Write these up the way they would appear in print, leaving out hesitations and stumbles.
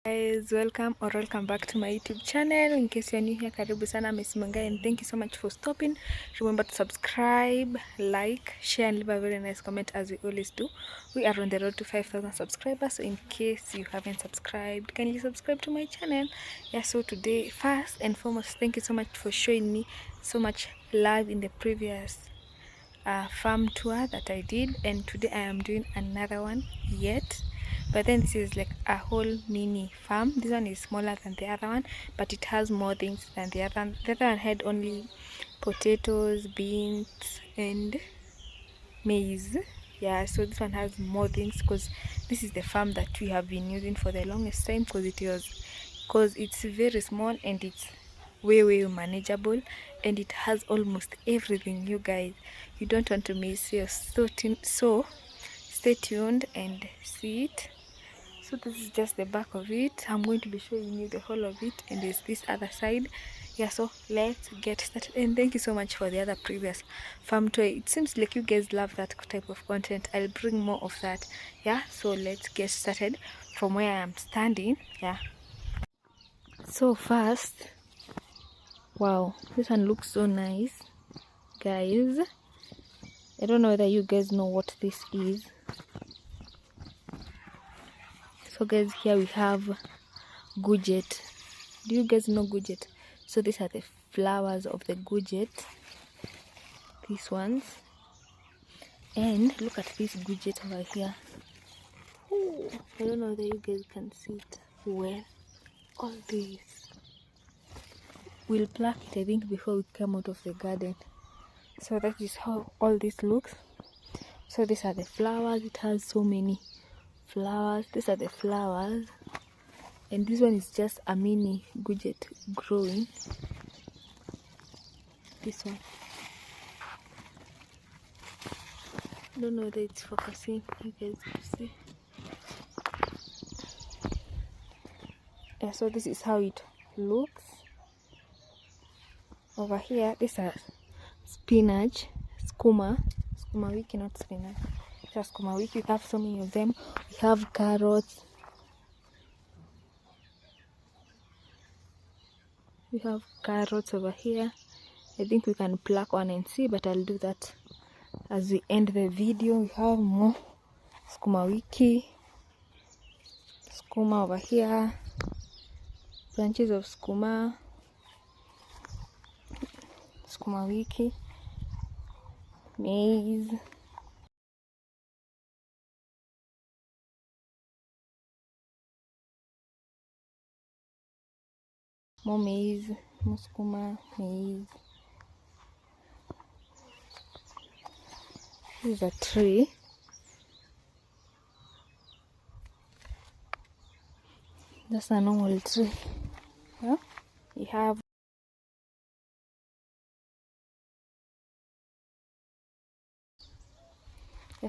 Guys, welcome back to my YouTube channel. In case you're new here, karibu sana, I'm Essy Mungai, and thank you so much for stopping. Remember to subscribe, like, share, and leave a very nice comment as we always do. We are on the road to 5,000 subscribers, so in case you haven't subscribed, kindly subscribe to my channel. Yeah, so today, first and foremost, thank you so much for showing me so much love in the previous farm tour that I did, and today I am doing another one yet, but then this is like a whole mini farm. This one is smaller than the other one, but it has more things than the other one. The other one had only potatoes, beans, and maize. Yeah, so this one has more things because this is the farm that we have been using for the longest time, because it's very small and it's way manageable, and it has almost everything. You guys, you don't want to miss your so stay tuned and see it. So this is just the back of it. I'm going to be showing you the whole of it, and there's this other side. Yeah, so let's get started. And thank you so much for the other previous farm tour. It seems like you guys love that type of content. I'll bring more of that. Yeah, so let's get started from where I am standing. Yeah, so first, wow, this one looks so nice, guys. I don't know whether you guys know what this is. So guys, here we have gudget. Do you guys know gudget? So these are the flowers of the gudget, these ones. And look at this gudget over here. Ooh, I don't know whether you guys can see it well. All this, we'll pluck it, I think, before we come out of the garden. So that is how all this looks. So these are the flowers. It has so many flowers. These are the flowers, and this one is just a mini gudget growing. This one, I don't know whether it's focusing. You guys can see. Yeah, so this is how it looks. Over here, these are spinach, skuma wiki, not spinach. These are skuma wiki. We have so many of them. We have carrots. We have carrots over here. I think we can pluck one and see, but I'll do that as we end the video. We have more skuma wiki, skuma over here, branches of skuma wiki, maize, more maize, more skuma, maize. This is a tree. That's a normal tree. Yeah? We have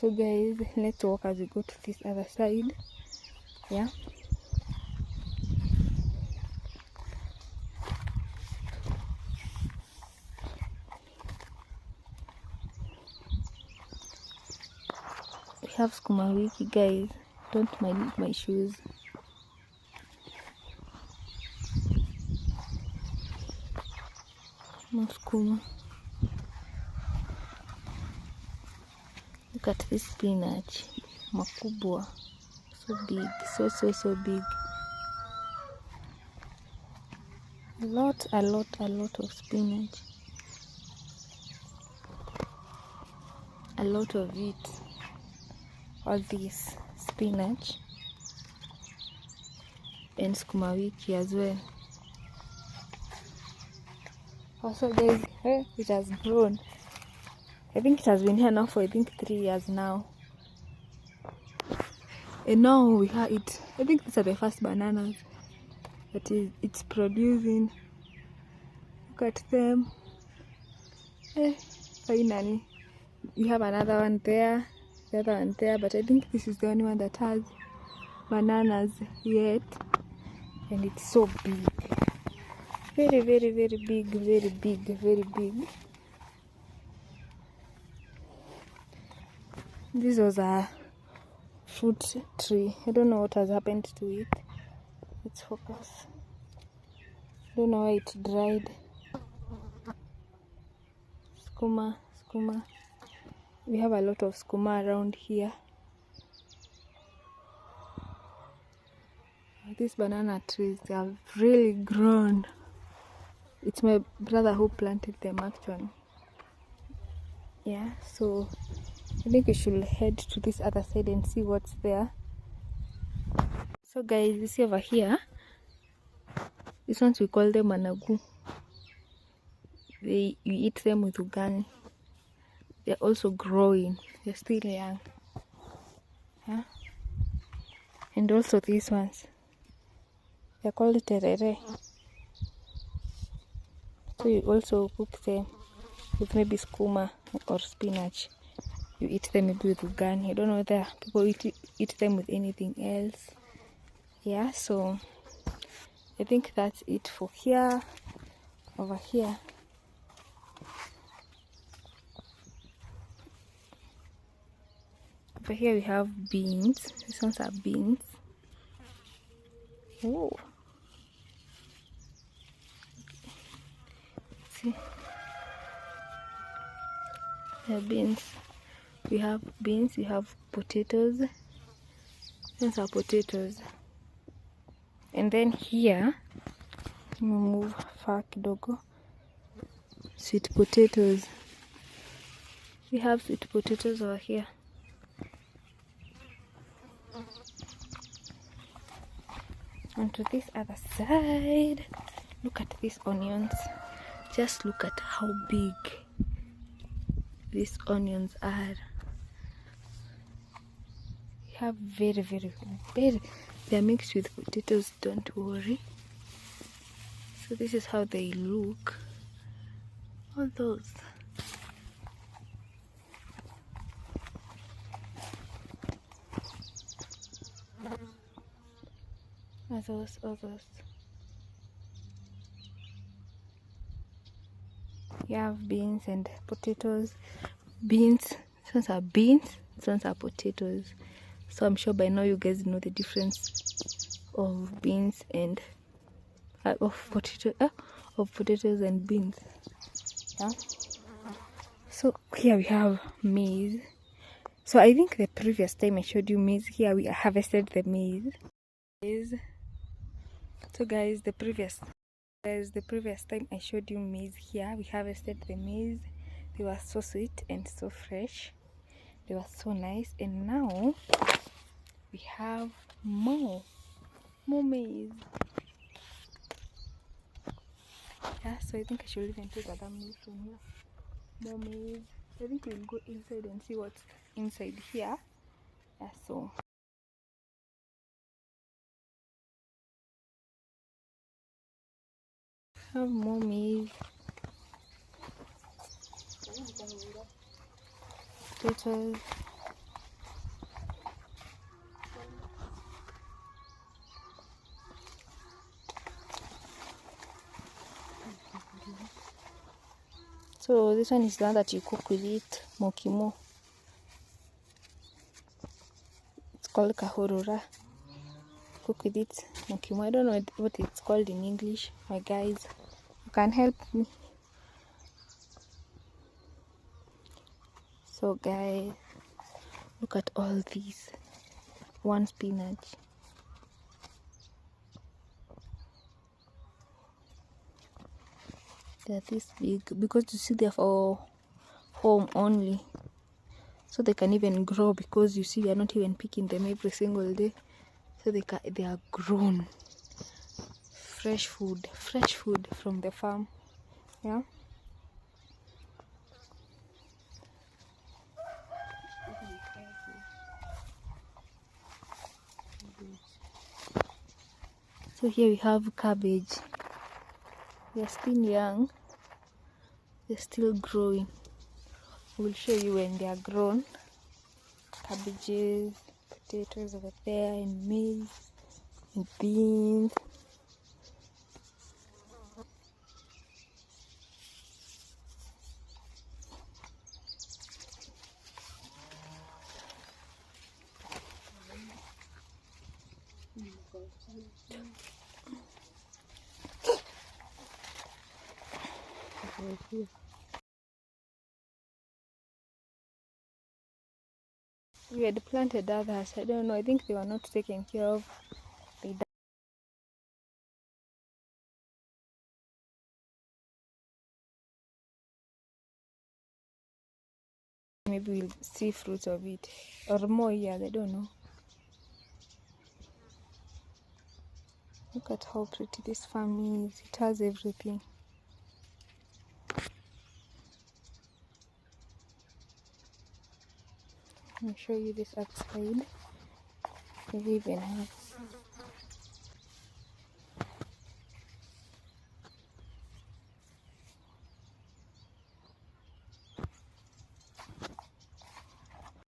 so guys, let's walk as we go to this other side. Yeah, we have skuma wiki, guys. Don't mind my shoes. More skuma. Look at this spinach, makubwa, so big, so big. A lot of spinach, a lot of it. All this spinach and skuma wiki as well. Also guys, it has grown. I think it has been here now for 3 years now, and now we have it. I think these are the first bananas that it's producing. Look at them. Finally, we have another one there, the other one there, but I think this is the only one that has bananas yet, and it's so big, very big. This was a fruit tree. I don't know what has happened to it. Let's focus. Don't know why it dried. Skuma. We have a lot of skuma around here. These banana trees, they have really grown. It's my brother who planted them actually. Yeah, so I think we should head to this other side and see what's there. So guys, you see over here, these ones we call them managu. You eat them with ugali. They're also growing. They're still young. Huh? And also these ones, they're called terere. So you also cook them with maybe skuma or spinach. You eat them maybe with ugali. I don't know whether people eat them with anything else. Yeah, so I think that's it for here. Over here, we have beans. These ones are beans. Oh, see, the beans. We have beans. We have potatoes. These are potatoes. And then here, let me move far kidogo. Sweet potatoes. We have sweet potatoes over here. And to this other side, look at these onions. Just look at how big these onions are. We have very, they're mixed with potatoes, don't worry. So this is how they look. All those. All those. You have beans and potatoes. Beans. These ones are beans. These ones are potatoes. So I'm sure by now you guys know the difference of beans and of potatoes and beans. Yeah. So here we have maize. So I think the previous time I showed you maize, here we harvested the maize. So guys, the previous time I showed you maize here, we harvested the maize. They were so sweet and so fresh. They were so nice. And now we have more maize. Yeah, so I think I should even take other maize from here. More maize. I think we'll go inside and see what's inside here. Yeah, so have more maize. Potatoes. So this one is the one that you cook with it, mokimo. It's called kahorora. Cook with it, mokimo. I don't know what it's called in English. My guys, you can help me. So guys, look at all these. One spinach. They're this big because you see they're for home only. So they can even grow because you see we are not even picking them every single day. So they are grown. Fresh food from the farm. Yeah. So here we have cabbage. They're still young. They're still growing. We'll show you when they are grown. Cabbages, potatoes over there, and maize, and beans. right here. We had planted others. I don't know. I think they were not taken care of. They died. Maybe we'll see fruits of it or more years. I don't know. Look at how pretty this farm is. It has everything. I'll show you this outside. We even have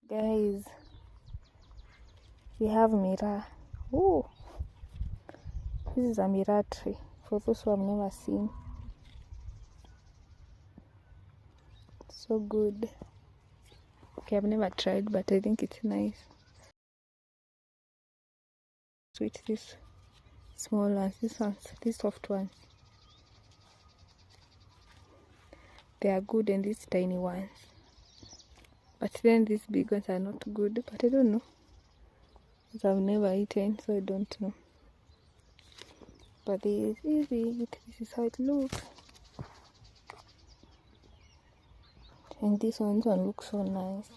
guys, we have Mira. Oh, this is a Mira tree for those who have never seen. So good. Okay, I've never tried, but I think it's nice. Sweet, this small ones, these soft ones, they are good, and these tiny ones. But then these big ones are not good. But I don't know, because I've never eaten, so I don't know. But this is it. This is how it looks. And this one looks so nice.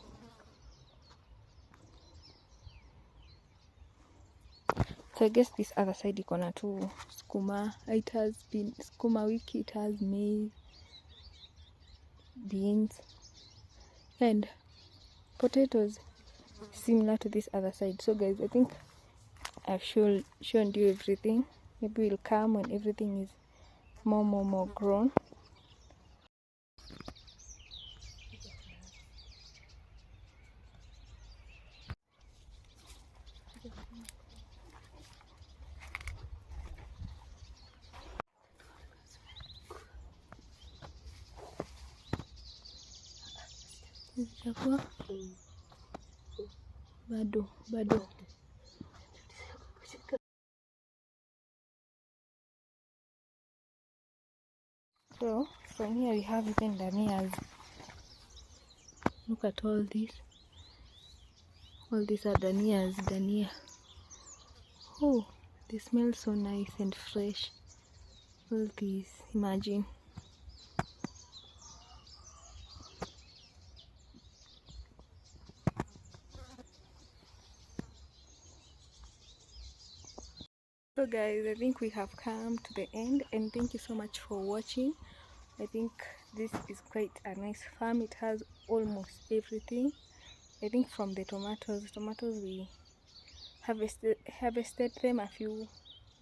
So I guess this other side ikona tu skuma. It has been skuma wiki. It has maize, beans, and potatoes, similar to this other side. So guys, I think I've shown you everything. Maybe we'll come when everything is more grown. Bado. So from here we have even danias. Look at all these. All these are dania. Oh, they smell so nice and fresh. All these, imagine. So guys, I think we have come to the end, and thank you so much for watching. I think this is quite a nice farm. It has almost everything. I think from the tomatoes we harvested them a few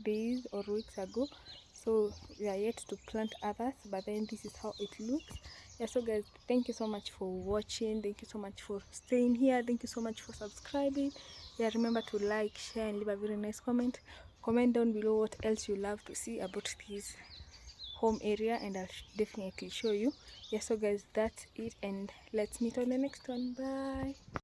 days or weeks ago, so we are yet to plant others, but then this is how it looks. Yeah, so guys, thank you so much for watching. Thank you so much for staying here. Thank you so much for subscribing. Yeah, remember to like, share, and leave a very nice comment down below what else you love to see about this home area, and I'll definitely show you. Yeah, so guys, that's it, and let's meet on the next one. Bye.